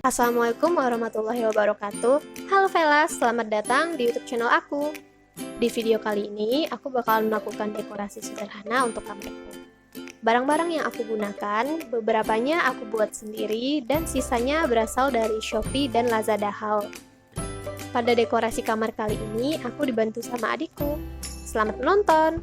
Assalamualaikum warahmatullahi wabarakatuh. Halo Fellas, selamat datang di YouTube channel aku. Di video kali ini, aku bakalan melakukan dekorasi sederhana untuk kamarku. Barang-barang yang aku gunakan, beberapanya aku buat sendiri dan sisanya berasal dari Shopee dan Lazada Haul. Pada dekorasi kamar kali ini, aku dibantu sama adikku. Selamat menonton!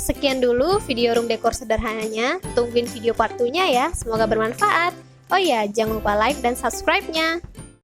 Sekian dulu video room dekor sederhananya. Tungguin video part 2-nya ya. Semoga bermanfaat. Oh ya, jangan lupa like dan subscribe-nya.